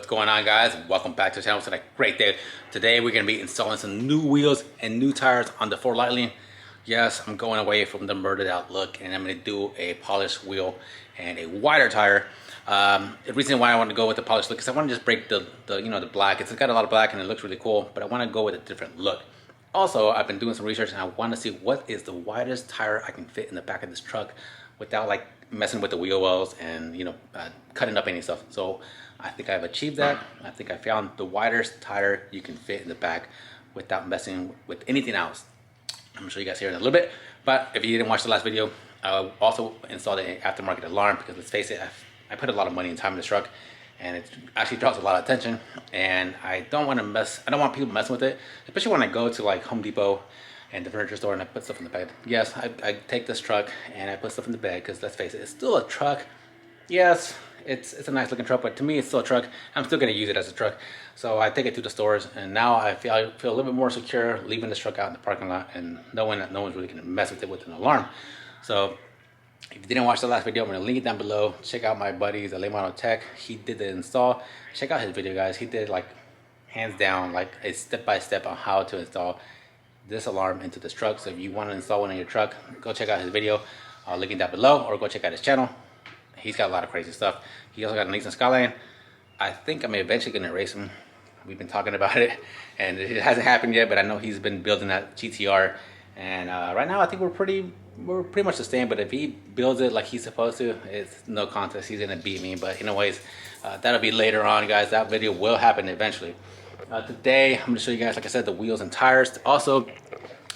going on, guys? Welcome back to the channel. It's a great day. Today we're going to be installing some new wheels and new tires on the Ford Lightning. Yes, I'm going away from the murdered out look and I'm going to do a polished wheel and a wider tire. The reason why I want to go with the polished look is I want to just break the black. It's got a lot of black and it looks really cool, but I want to go with a different look. Also, I've been doing some research and I want to see what is the widest tire I can fit in the back of this truck without like messing with the wheel wells and cutting up any stuff. So I think I've achieved that. I think I found the widest tire you can fit in the back without messing with anything else. I'm gonna show you guys here in a little bit, but if you didn't watch the last video, I also installed an aftermarket alarm because let's face it, I put a lot of money and time in this truck and it actually draws a lot of attention and I don't want people messing with it, especially when I go to like Home Depot and the furniture store and I put stuff in the bed. Yes, I take this truck and I put stuff in the bed because let's face it, it's still a truck. Yes, it's a nice looking truck, but to me it's still a truck. I'm still going to use it as a truck. So I take it to the stores and now I feel a little bit more secure leaving this truck out in the parking lot and knowing that no one's really going to mess with it with an alarm. So if you didn't watch the last video, I'm going to link it down below. Check out my buddy's Alemano Tech. He did the install. Check out his video, guys. He did like hands down like a step-by-step on how to install this alarm into this truck. So if you want to install one in your truck, go check out his video. I'll link it down below, or go check out his channel. He's got a lot of crazy stuff. He also got a Nissan Skyline. I think I'm eventually going to race him. We've been talking about it and it hasn't happened yet, but I know he's been building that GTR and right now I think we're pretty much the same, but if he builds it like he's supposed to, it's no contest. He's going to beat me, but anyways, that'll be later on, guys. That video will happen eventually. Today I'm going to show you guys, like I said, the wheels and tires. Also,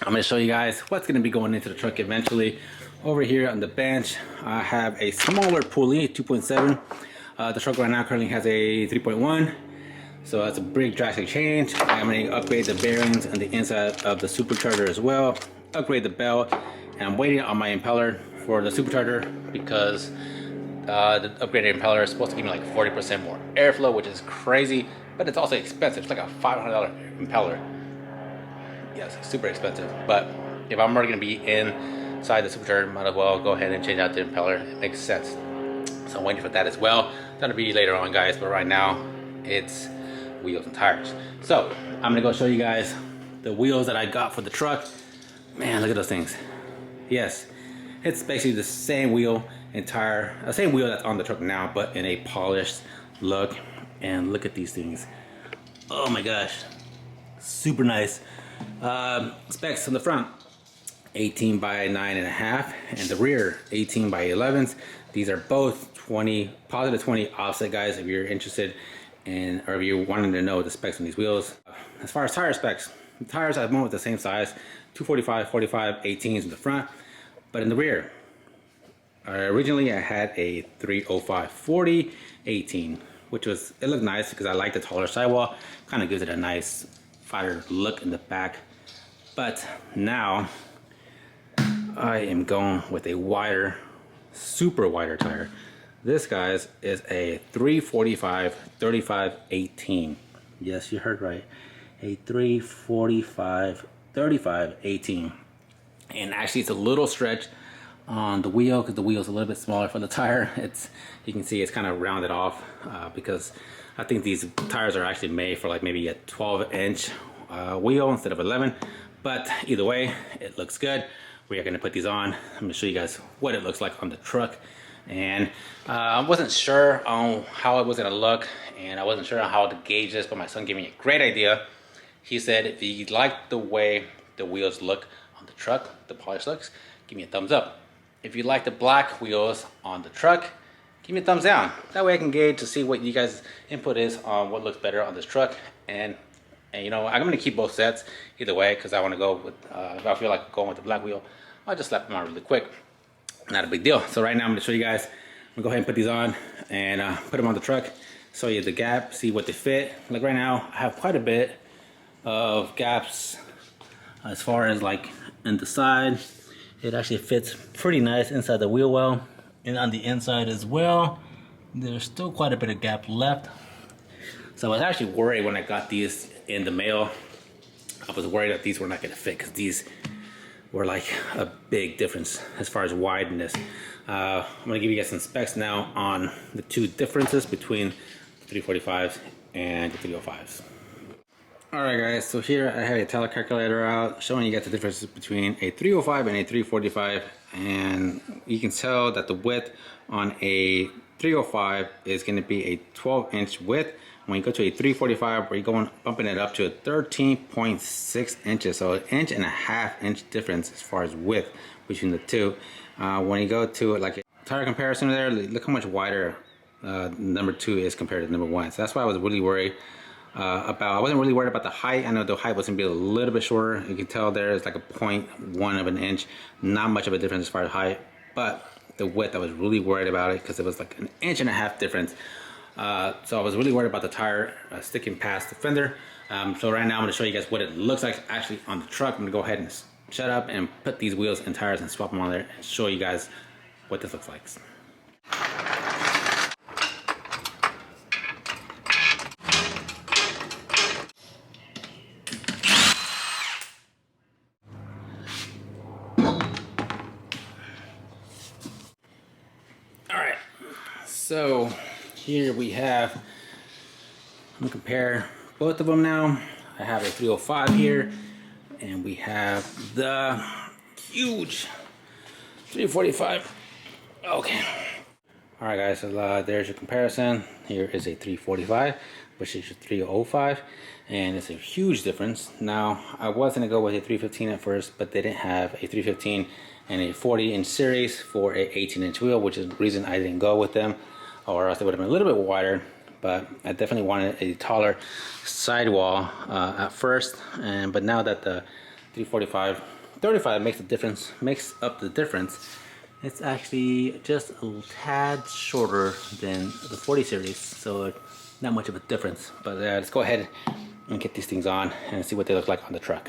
I'm going to show you guys what's going to be going into the truck eventually. Over here on the bench, I have a smaller pulley, 2.7. The truck right now currently has a 3.1, so that's a big drastic change. I'm going to upgrade the bearings on the inside of the supercharger as well, upgrade the belt, and I'm waiting on my impeller for the supercharger because the upgraded impeller is supposed to give me like 40% more airflow, which is crazy. But it's also expensive. It's like a $500 impeller. Yes, super expensive. But if I'm already going to be inside the supercharger, might as well go ahead and change out the impeller. It makes sense. So I'm waiting for that as well. That'll be later on, guys. But right now, it's wheels and tires. So I'm going to go show you guys the wheels that I got for the truck. Man, look at those things. Yes, it's basically the same wheel and tire, the same wheel that's on the truck now, but in a polished look. And look at these things. Oh my gosh, super nice. Specs on the front, 18 by 9.5, and the rear 18 by 11s. These are both 20 positive 20 offset, guys, if you're interested in, or if you're wanting to know the specs on these wheels. As far as tire specs, the tires I went with the same size, 245 45 18s in the front, but in the rear, originally I had a 305 40 18, which was, it looked nice because I like the taller sidewall, kind of gives it a nice fire look in the back. But now I am going with a wider, super wider tire. This, guys, is a 345 35 18. Yes, you heard right, a 345 35 18. And actually it's a little stretch on the wheel because the wheel is a little bit smaller for the tire. You can see it's kind of rounded off because I think these tires are actually made for like maybe a 12-inch wheel instead of 11. But either way, it looks good. We are going to put these on. I'm going to show you guys what it looks like on the truck. And I wasn't sure on how it was going to look, and I wasn't sure on how to gauge this, but my son gave me a great idea. He said if you like the way the wheels look on the truck, the polish looks, give me a thumbs up. If you like the black wheels on the truck, give me a thumbs down. That way I can gauge to see what you guys' input is on what looks better on this truck. And you know, I'm going to keep both sets either way because I want to go with, if I feel like going with the black wheel, I'll just slap them on really quick. Not a big deal. So right now I'm going to show you guys. I'm going to go ahead and put these on and put them on the truck. Show you the gap, see what they fit. Like right now, I have quite a bit of gaps as far as like in the side. It actually fits pretty nice inside the wheel well, and on the inside as well. There's still quite a bit of gap left. So I was actually worried when I got these in the mail. I was worried that these were not going to fit because these were like a big difference as far as wideness. I'm going to give you guys some specs now on the two differences between 345s and the 305s. Alright guys, so here I have a tele calculator out showing you guys the difference between a 305 and a 345, and you can tell that the width on a 305 is going to be a 12-inch width. When you go to a 345, we're going bumping it up to a 13.6 inches, so an inch and a half inch difference as far as width between the two. When you go to like a tire comparison there, look how much wider number 2 is compared to number 1. So that's why I was really worried about. I wasn't really worried about the height. I know the height was going to be a little bit shorter. You can tell there is like a 0.1 of an inch, not much of a difference as far as height, but the width I was really worried about it because it was like an inch and a half difference. So I was really worried about the tire sticking past the fender. So right now I'm going to show you guys what it looks like actually on the truck. I'm going to go ahead and shut up and put these wheels and tires and swap them on there and show you guys what this looks like. Alright, so here we have, I'm gonna compare both of them now. I have a 305 here, and we have the huge 345. Okay. Alright guys, so there's your comparison. Here is a 345, which is your 305, and it's a huge difference. Now, I was gonna go with a 315 at first, but they didn't have a 315 and a 40-inch series for a 18-inch wheel, which is the reason I didn't go with them, or else they would have been a little bit wider. But I definitely wanted a taller sidewall at first, but now that the 35 makes up the difference, it's actually just a tad shorter than the 40 series, so not much of a difference. But let's go ahead and get these things on and see what they look like on the truck.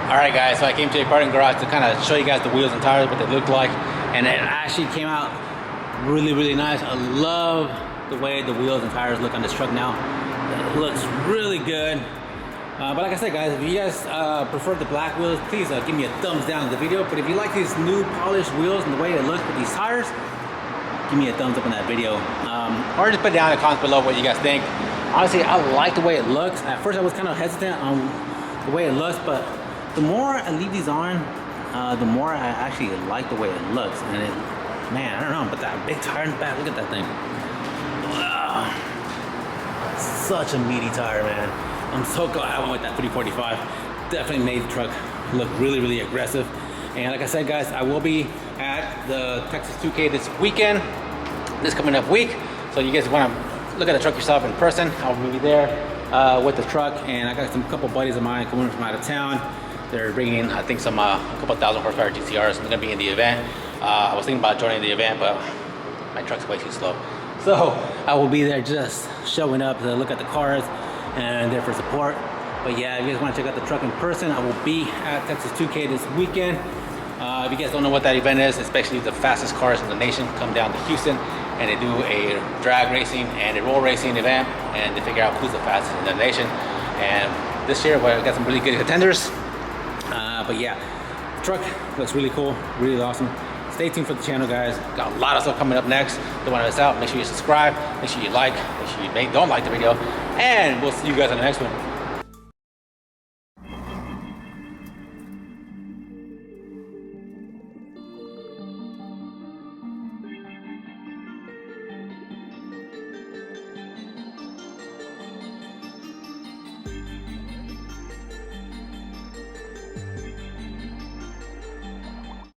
Alright guys, so I came to a parking garage to kind of show you guys the wheels and tires, what they look like, and it actually came out really nice. I love the way the wheels and tires look on this truck now. It looks really good. But like I said guys, if you guys prefer the black wheels, please give me a thumbs down in the video. But if you like these new polished wheels and the way it looks with these tires, give me a thumbs up in that video. Or just put down in the comments below what you guys think. Honestly, I like the way it looks. At first I was kind of hesitant on the way it looks, but the more I leave these on, the more I actually like the way it looks. And it, man, I don't know, but that big tire in the back, look at that thing. Wow. Such a meaty tire, man. I'm so glad I went with that 345. Definitely made the truck look really aggressive. And like I said guys, I will be at the Texas 2K this weekend, this coming up week. So you guys want to look at the truck yourself in person, I'll be there with the truck. And I got a couple buddies of mine coming from out of town. They're bringing in, I think, some a couple thousand horsepower GCRs. They're gonna be in the event. I was thinking about joining the event, but my truck's way too slow. So I will be there just showing up to look at the cars and there for support. But yeah, if you guys want to check out the truck in person, I will be at Texas 2K this weekend. If you guys don't know what that event is, especially the fastest cars in the nation come down to Houston, and they do a drag racing and a roll racing event, and they figure out who's the fastest in the nation. And this year, we got some really good contenders. But yeah, the truck looks really cool, really awesome. Stay tuned for the channel, guys. Got a lot of stuff coming up next. Don't want to miss out. Make sure you subscribe. Make sure you like. Make sure you don't like the video. And we'll see you guys on the next one.